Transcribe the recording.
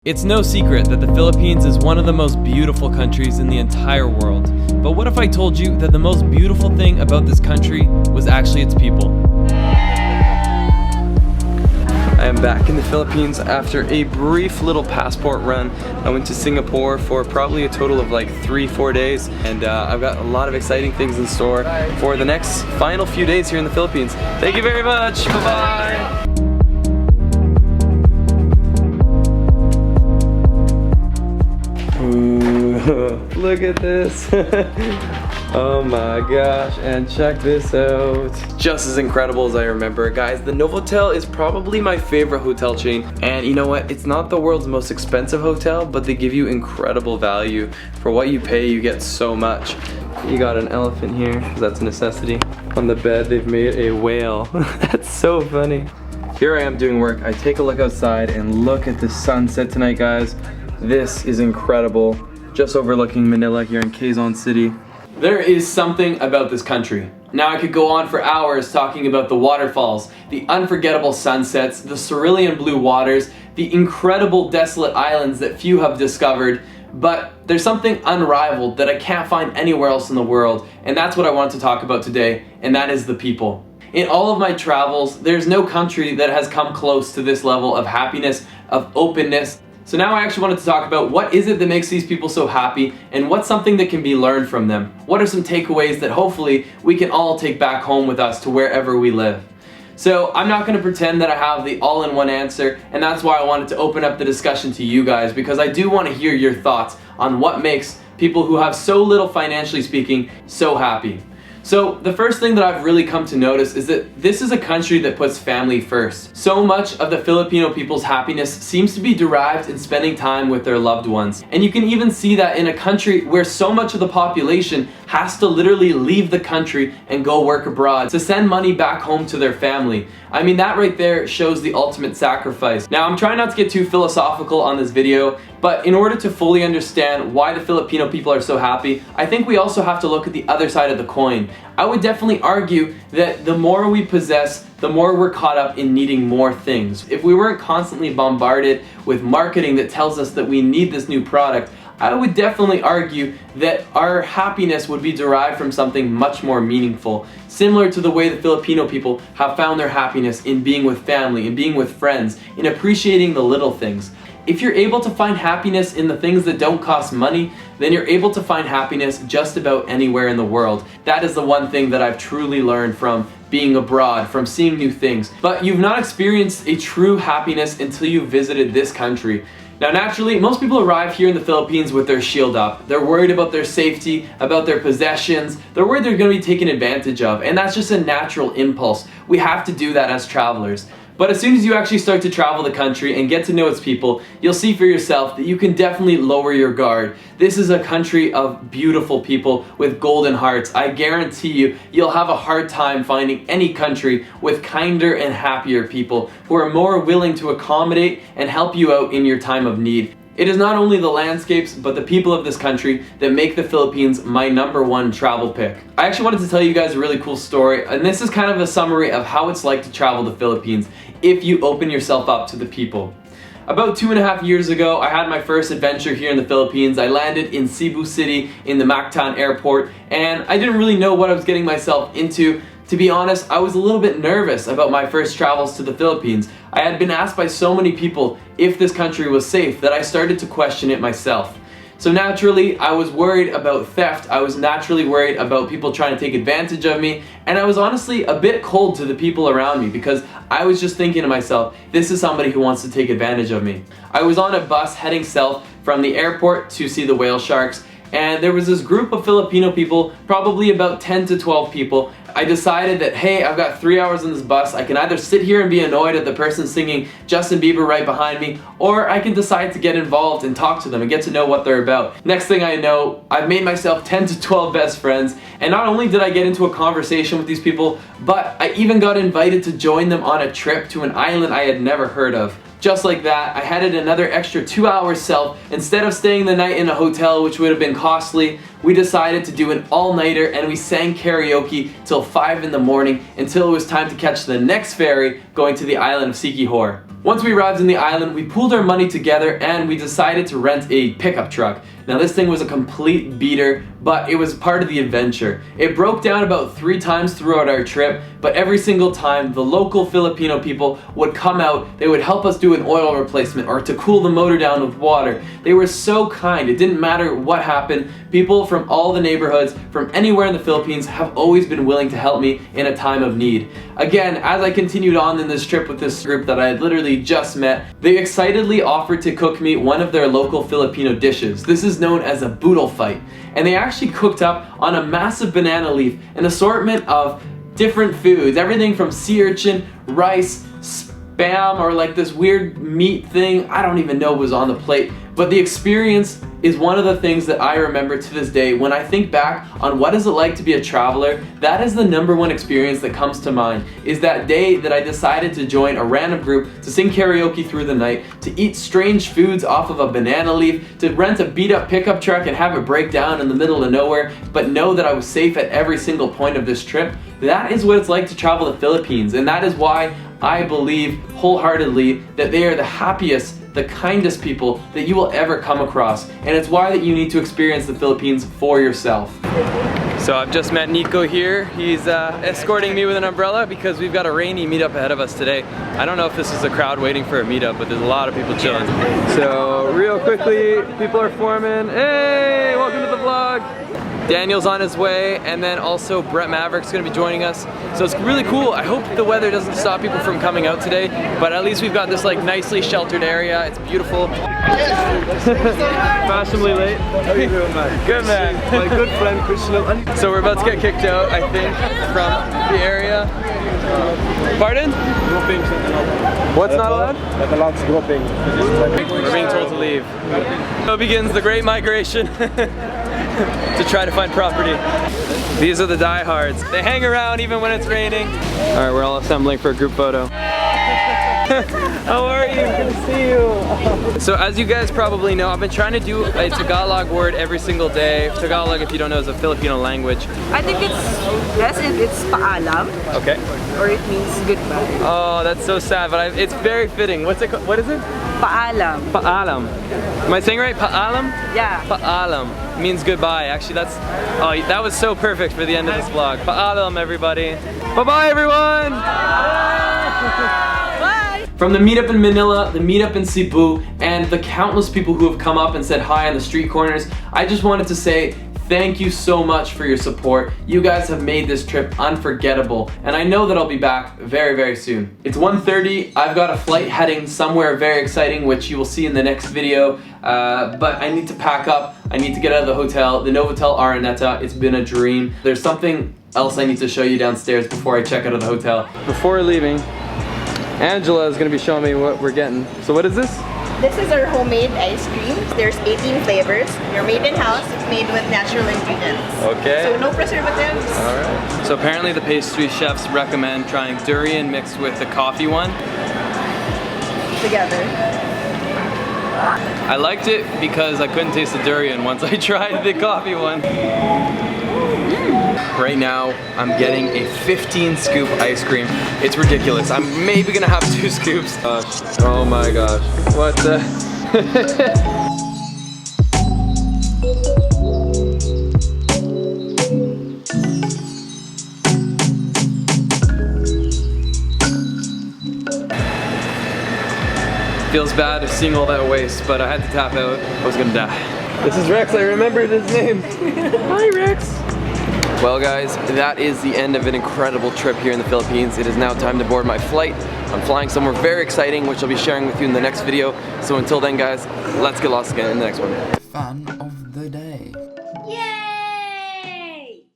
It's no secret that the Philippines is one of the most beautiful countries in the entire world. But what if I told you that the most beautiful thing about this country was actually its people? I am back in the Philippines after a brief little passport run. I went to Singapore for probably a total of like 3-4 days, and I've got a lot of exciting things in store for the next final few days here in the Philippines. Thank you very much. Bye-bye. Look at this. Oh my gosh, and check this out. Just as incredible as I remember. Guys, the Novotel is probably my favorite hotel chain, and you know what? It's not the world's most expensive hotel, but they give you incredible value. For what you pay, you get so much. You got an elephant here, because that's a necessity. On the bed, they've made a whale. That's so funny. Here I am doing work. I take a look outside and look at the sunset tonight, guys. This is incredible. Just overlooking Manila here in Quezon City. There is something about this country. Now I could go on for hours talking about the waterfalls, the unforgettable sunsets, the cerulean blue waters, the incredible desolate islands that few have discovered, but there's something unrivaled that I can't find anywhere else in the world, and that's what I want to talk about today, and that is the people. In all of my travels, there's no country that has come close to this level of happiness, of openness. So now I actually wanted to talk about what is it that makes these people so happy, and what's something that can be learned from them. What are some takeaways that hopefully we can all take back home with us to wherever we live. So I'm not going to pretend that I have the all-in-one answer, and that's why I wanted to open up the discussion to you guys, because I do want to hear your thoughts on what makes people who have so little financially speaking so happy. So the first thing that I've really come to notice is that this is a country that puts family first. So much of the Filipino people's happiness seems to be derived in spending time with their loved ones. And you can even see that in a country where so much of the population has to literally leave the country and go work abroad to send money back home to their family. I mean, that right there shows the ultimate sacrifice. Now, I'm trying not to get too philosophical on this video, but in order to fully understand why the Filipino people are so happy, I think we also have to look at the other side of the coin. I would definitely argue that the more we possess, the more we're caught up in needing more things. If we weren't constantly bombarded with marketing that tells us that we need this new product, I would definitely argue that our happiness would be derived from something much more meaningful, similar to the way the Filipino people have found their happiness in being with family, in being with friends, in appreciating the little things. If you're able to find happiness in the things that don't cost money, then you're able to find happiness just about anywhere in the world. That is the one thing that I've truly learned from being abroad, from seeing new things. But you've not experienced a true happiness until you visited this country. Now naturally, most people arrive here in the Philippines with their shield up. They're worried about their safety, about their possessions. They're worried they're going to be taken advantage of, and that's just a natural impulse. We have to do that as travelers. But as soon as you actually start to travel the country and get to know its people, you'll see for yourself that you can definitely lower your guard. This is a country of beautiful people with golden hearts. I guarantee you, you'll have a hard time finding any country with kinder and happier people who are more willing to accommodate and help you out in your time of need. It is not only the landscapes, but the people of this country that make the Philippines my #1 travel pick. I actually wanted to tell you guys a really cool story, and this is kind of a summary of how it's like to travel the Philippines if you open yourself up to the people. About 2.5 years ago, I had my first adventure here in the Philippines. I landed in Cebu City in the Mactan airport, and I didn't really know what I was getting myself into. To be honest, I was a little bit nervous about my first travels to the Philippines. I had been asked by so many people if this country was safe that I started to question it myself. So naturally, I was worried about theft. I was naturally worried about people trying to take advantage of me. And I was honestly a bit cold to the people around me because I was just thinking to myself, this is somebody who wants to take advantage of me. I was on a bus heading south from the airport to see the whale sharks. And there was this group of Filipino people, probably about 10 to 12 people. I decided that, hey, I've got 3 hours on this bus. I can either sit here and be annoyed at the person singing Justin Bieber right behind me, or I can decide to get involved and talk to them and get to know what they're about. Next thing I know, I've made myself 10 to 12 best friends, and not only did I get into a conversation with these people, but I even got invited to join them on a trip to an island I had never heard of. Just like that, I headed another extra 2 hours south. Instead of staying the night in a hotel, which would have been costly, we decided to do an all-nighter, and we sang karaoke till 5 in the morning until it was time to catch the next ferry going to the island of Siquijor. Once we arrived in the island, we pooled our money together and we decided to rent a pickup truck. Now this thing was a complete beater, but it was part of the adventure. It broke down about 3 times throughout our trip, but every single time the local Filipino people would come out, they would help us do an oil replacement or to cool the motor down with water. They were so kind, it didn't matter what happened. People from all the neighborhoods, from anywhere in the Philippines, have always been willing to help me in a time of need. Again, as I continued on in this trip with this group that I had literally just met, they excitedly offered to cook me one of their local Filipino dishes. This is known as a boodle fight, and they actually cooked up on a massive banana leaf an assortment of different foods, everything from sea urchin, rice, spam, or like this weird meat thing, I don't even know was on the plate. But the experience is one of the things that I remember to this day. When I think back on what is it like to be a traveler, that is the #1 experience that comes to mind, is that day that I decided to join a random group to sing karaoke through the night, to eat strange foods off of a banana leaf, to rent a beat up pickup truck and have it break down in the middle of nowhere, but know that I was safe at every single point of this trip. That is what it's like to travel the Philippines, and that is why I believe wholeheartedly that they are the happiest, the kindest people that you will ever come across, and it's why that you need to experience the Philippines for yourself. So I've just met Nico here. He's escorting me with an umbrella because we've got a rainy meetup ahead of us today. I don't know if this is a crowd waiting for a meetup, but there's a lot of people chilling. So real quickly, people are forming. Hey, welcome to the vlog. Daniel's on his way, and then also Brett Maverick's gonna be joining us. So it's really cool. I hope the weather doesn't stop people from coming out today, but at least we've got this like nicely sheltered area. It's beautiful. Fashionably late. How you doing, man? Good, man. My good friend Krishna. So we're about to get kicked out, I think, from the area. Pardon? Grouping. What's not allowed? Not allowed grouping. We're being told to leave. So begins the great migration to try to find property. These are the diehards. They hang around even when it's raining. All right, we're all assembling for a group photo. How are you? Good to see you. So as you guys probably know, I've been trying to do a Tagalog word every single day. Tagalog, if you don't know, is a Filipino language. I think it's paalam. Okay. Or it means goodbye. Oh, that's so sad, but it's very fitting. What's it? What is it? Paalam. Paalam. Am I saying right? Paalam? Yeah. Paalam means goodbye. Actually, that was so perfect for the end of this vlog. Paalam, everybody. Bye-bye, everyone. Bye. From the meetup in Manila, the meetup in Cebu, and the countless people who have come up and said hi on the street corners, I just wanted to say thank you so much for your support. You guys have made this trip unforgettable, and I know that I'll be back very, very soon. It's 1:30, I've got a flight heading somewhere very exciting, which you will see in the next video, but I need to pack up, I need to get out of the hotel, the Novotel Araneta. It's been a dream. There's something else I need to show you downstairs before I check out of the hotel. Before leaving, Angela is gonna be showing me what we're getting. So what is this? This is our homemade ice cream. There's 18 flavors. They're made in-house. It's made with natural ingredients. Okay. So no preservatives. Alright. So apparently the pastry chefs recommend trying durian mixed with the coffee one. Together. I liked it because I couldn't taste the durian once I tried the coffee one. Right now, I'm getting a 15 scoop ice cream. It's ridiculous. I'm maybe gonna have 2 scoops. Oh my gosh. What the? Feels bad seeing all that waste, but I had to tap out. I was gonna die. This is Rex, I remembered his name. Hi, Rex. Well guys, that is the end of an incredible trip here in the Philippines. It is now time to board my flight. I'm flying somewhere very exciting, which I'll be sharing with you in the next video. So until then guys, let's get lost again in the next one. Fun of the day. Yay!